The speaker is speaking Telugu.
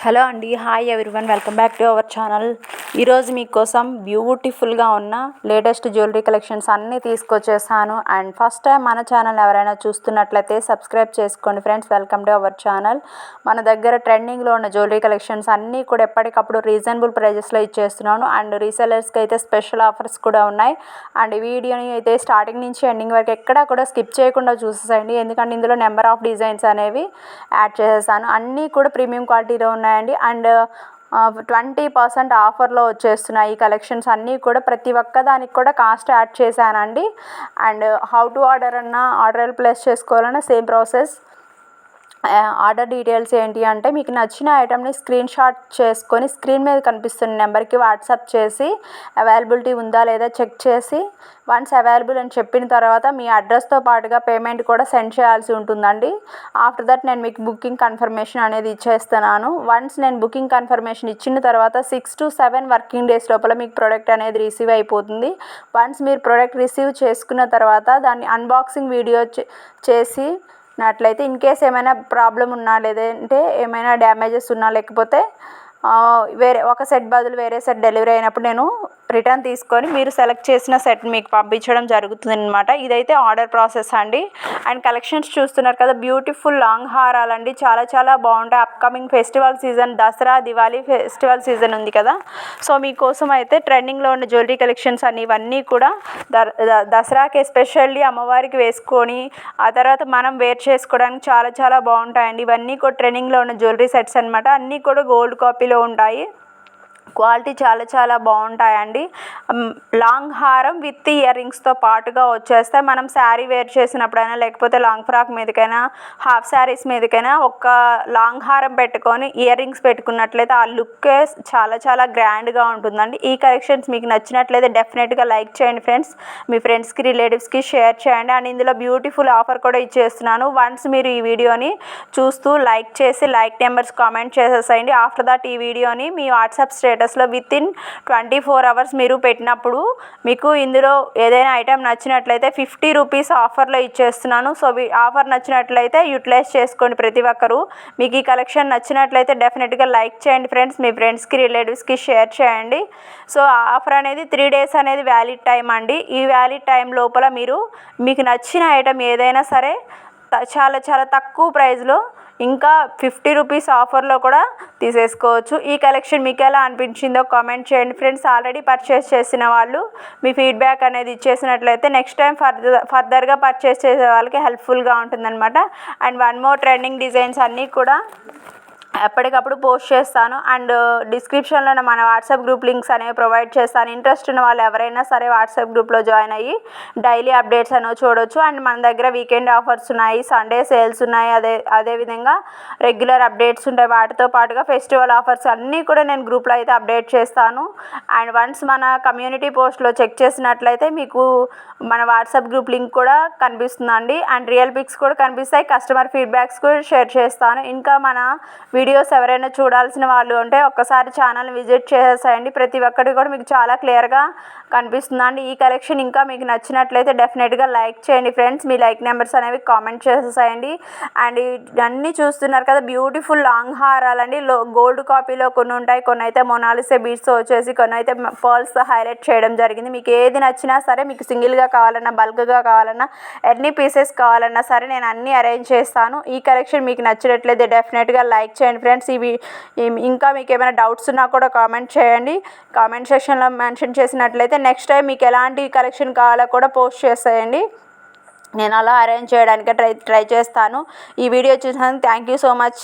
హలో అండి, hi everyone, welcome back to our channel. ఈరోజు మీకోసం బ్యూటిఫుల్గా ఉన్న లేటెస్ట్ జ్యువెలరీ కలెక్షన్స్ అన్నీ తీసుకొచ్చేసాను. అండ్ ఫస్ట్ టైం మన ఛానల్ ఎవరైనా చూస్తున్నట్లయితే సబ్స్క్రైబ్ చేసుకోండి friends. Welcome to our channel. మన దగ్గర ట్రెండింగ్లో ఉన్న జ్యువెలరీ కలెక్షన్స్ అన్నీ కూడా ఎప్పటికప్పుడు రీజనబుల్ ప్రైజెస్లో ఇచ్చేస్తున్నాను. అండ్ రీసెలర్స్కి అయితే స్పెషల్ ఆఫర్స్ కూడా ఉన్నాయి. అండ్ ఈ వీడియోని అయితే స్టార్టింగ్ నుంచి ఎండింగ్ వరకు ఎక్కడా కూడా స్కిప్ చేయకుండా చూసేసేయండి, ఎందుకంటే ఇందులో నెంబర్ ఆఫ్ డిజైన్స్ అనేవి యాడ్ చేసేసాను. అన్నీ కూడా ప్రీమియం క్వాలిటీలో ఉన్నాయండి. అండ్ 20% ఆఫర్లో వచ్చేస్తున్నాయి ఈ కలెక్షన్స్ అన్నీ కూడా. ప్రతి ఒక్క దానికి కూడా కాస్ట్ యాడ్ చేశానండి. అండ్ హౌ టు ఆర్డర్ అన్నా, ఆర్డర్ ప్లేస్ చేసుకోవాలన్నా సేమ్ ప్రాసెస్. ఆర్డర్ డీటెయిల్స్ ఏంటి అంటే, మీకు నచ్చిన ఐటమ్ని స్క్రీన్ షాట్ చేసుకొని స్క్రీన్ మీద కనిపిస్తున్న నెంబర్కి వాట్సాప్ చేసి అవైలబిలిటీ ఉందా లేదా చెక్ చేసి వన్స్ అవైలబుల్ అని చెప్పిన తర్వాత మీ అడ్రస్తో పాటుగా పేమెంట్ కూడా సెండ్ చేయాల్సి ఉంటుందండి. ఆఫ్టర్ దట్ నేను మీకు బుకింగ్ కన్ఫర్మేషన్ అనేది ఇచ్చేస్తున్నాను. వన్స్ నేను బుకింగ్ కన్ఫర్మేషన్ ఇచ్చిన తర్వాత 6 to 7 వర్కింగ్ డేస్ లోపల మీకు ప్రోడక్ట్ అనేది రిసీవ్ అయిపోతుంది. వన్స్ మీరు ప్రోడక్ట్ రిసీవ్ చేసుకున్న తర్వాత దాన్ని అన్బాక్సింగ్ వీడియో చేసి నట్లయితే ఇన్ కేస్ ఏమైనా ప్రాబ్లం ఉన్నా, లేదంటే ఏమైనా డ్యామేజెస్ ఉన్నా, లేకపోతే వేరే ఒక సెట్ బదులు వేరే సెట్ డెలివరీ అయినప్పుడు నేను రిటర్న్ తీసుకొని మీరు సెలెక్ట్ చేసిన సెట్ మీకు పంపించడం జరుగుతుంది అనమాట. ఇదైతే ఆర్డర్ ప్రాసెస్ అండి. అండ్ కలెక్షన్స్ చూస్తున్నారు కదా, బ్యూటిఫుల్ లాంగ్ హారాలండి, చాలా చాలా బాగుంటాయి. Upcoming festival season, Dasara Diwali festival season ఉంది కదా, సో మీకోసం అయితే ట్రెండింగ్లో ఉన్న జ్యువెలరీ కలెక్షన్స్ అన్ని ఇవన్నీ కూడా దసరాకి ఎస్పెషల్లీ అమ్మవారికి వేసుకొని ఆ తర్వాత మనం వేర్ చేసుకోవడానికి చాలా చాలా బాగుంటాయండి. ఇవన్నీ కూడా ట్రెండింగ్లో ఉన్న జ్యువెలరీ సెట్స్ అనమాట. అన్నీ కూడా గోల్డ్ కాపీలో ఉంటాయి. క్వాలిటీ చాలా చాలా బాగుంటాయండి. లాంగ్ హారం విత్ ఇయర్ రింగ్స్తో పాటుగా వచ్చేస్తాయి. మనం శారీ వేర్ చేసినప్పుడైనా, లేకపోతే లాంగ్ ఫ్రాక్ మీదకైనా, హాఫ్ శారీస్ మీదకైనా ఒక లాంగ్ హారం పెట్టుకొని ఇయర్ రింగ్స్ పెట్టుకున్నట్లయితే ఆ లుక్కే చాలా చాలా గ్రాండ్గా ఉంటుందండి. ఈ కలెక్షన్స్ మీకు నచ్చినట్లయితే డెఫినెట్గా లైక్ చేయండి ఫ్రెండ్స్. మీ ఫ్రెండ్స్కి, రిలేటివ్స్కి షేర్ చేయండి. అండ్ ఇందులో బ్యూటిఫుల్ ఆఫర్ కూడా ఇచ్చేస్తున్నాను. వన్స్ మీరు ఈ వీడియోని చూస్తూ లైక్ చేసి లైక్ నెంబర్స్ కామెంట్ చేసేసేయండి. ఆఫ్టర్ దట్ ఈ వీడియోని మీ వాట్సాప్ స్టేటస్లో వితిన్ 24 hours మీరు పెట్టినప్పుడు మీకు ఇందులో ఏదైనా ఐటెం నచ్చినట్లయితే 50 రూపీస్ ఆఫర్లో ఇచ్చేస్తున్నాను. సో ఆఫర్ నచ్చినట్లయితే యూటిలైజ్ చేసుకోండి ప్రతి ఒక్కరు. మీకు ఈ కలెక్షన్ నచ్చినట్లయితే డెఫినెట్గా లైక్ చేయండి ఫ్రెండ్స్. మీ ఫ్రెండ్స్కి, రిలేటివ్స్కి షేర్ చేయండి. సో ఆఫర్ అనేది 3 days అనేది వ్యాలిడ్ టైం అండి. ఈ వ్యాలిడ్ టైం లోపల మీకు నచ్చిన ఐటెం ఏదైనా సరే చాలా చాలా తక్కువ ప్రైస్లో ఇంకా 50 రూపీస్ ఆఫర్లో కూడా తీసేసుకోవచ్చు. ఈ కలెక్షన్ మీకు ఎలా అనిపించిందో కామెంట్ చేయండి ఫ్రెండ్స్. ఆల్రెడీ పర్చేస్ చేసిన వాళ్ళు మీ ఫీడ్బ్యాక్ అనేది ఇచ్చేసినట్లయితే నెక్స్ట్ టైం ఫర్దర్గా పర్చేస్ చేసే వాళ్ళకి హెల్ప్ఫుల్గా ఉంటుందన్నమాట. And one more trending designs అన్నీ కూడా ఎప్పటికప్పుడు పోస్ట్ చేస్తాను. అండ్ డిస్క్రిప్షన్లో మన వాట్సాప్ గ్రూప్ లింక్స్ అనేవి ప్రొవైడ్ చేస్తాను. ఇంట్రెస్ట్ ఉన్న వాళ్ళు ఎవరైనా సరే వాట్సాప్ గ్రూప్లో జాయిన్ అయ్యి డైలీ అప్డేట్స్ అనేవి చూడవచ్చు. అండ్ మన దగ్గర వీకెండ్ ఆఫర్స్ ఉన్నాయి, సండే సేల్స్ ఉన్నాయి, అదేవిధంగా రెగ్యులర్ అప్డేట్స్ ఉంటాయి. వాటితో పాటుగా ఫెస్టివల్ ఆఫర్స్ అన్నీ కూడా నేను గ్రూప్లో అయితే అప్డేట్ చేస్తాను. అండ్ వన్స్ మన కమ్యూనిటీ పోస్ట్లో చెక్ చేసినట్లయితే మీకు మన వాట్సాప్ గ్రూప్ లింక్ కూడా కనిపిస్తుందండి. అండ్ రియల్ పిక్స్ కూడా కనిపిస్తాయి. కస్టమర్ ఫీడ్బ్యాక్స్ కూడా షేర్ చేస్తాను. ఇంకా మన వీడియోస్ ఎవరైనా చూడాల్సిన వాళ్ళు ఉంటే ఒక్కసారి ఛానల్ విజిట్ చేసేసేయండి. ప్రతి ఒక్కటి కూడా మీకు చాలా క్లియర్గా కనిపిస్తుందండి. ఈ కలెక్షన్ ఇంకా మీకు నచ్చినట్లయితే డెఫినెట్గా లైక్ చేయండి ఫ్రెండ్స్. మీ లైక్ నెంబర్స్ అనేవి కామెంట్ చేసేసేయండి. అండ్ అన్నీ చూస్తున్నారు కదా, బ్యూటిఫుల్ లాంగ్ హారాలండి. గోల్డ్ కాపీలో కొన్ని ఉంటాయి, కొన్ని అయితే మొనాలిసా బీడ్స్ వచ్చేసి, కొన్ని అయితే పర్ల్స్ హైలైట్ చేయడం జరిగింది. మీకు ఏది నచ్చినా సరే, మీకు సింగిల్గా కావాలన్నా, బల్క్గా కావాలన్నా, ఎన్ని పీసెస్ కావాలన్నా సరే నేను అన్నీ అరేంజ్ చేస్తాను. ఈ కలెక్షన్ మీకు నచ్చినట్లయితే డెఫినెట్గా లైక్ చేయండి ఫ్రెండ్స్. ఇంకా మీకు ఏమైనా డౌట్స్ ఉన్నా కూడా కామెంట్ చేయండి. కామెంట్ సెక్షన్లో మెన్షన్ చేసినట్లయితే నెక్స్ట్ టైం మీకు ఎలాంటి కలెక్షన్ కావాలో కూడా పోస్ట్ చేసేయండి. నేను అలా అరేంజ్ చేయడానికి ట్రై చేస్తాను. ఈ వీడియో చూసినందుకు థ్యాంక్ యూ సో మచ్.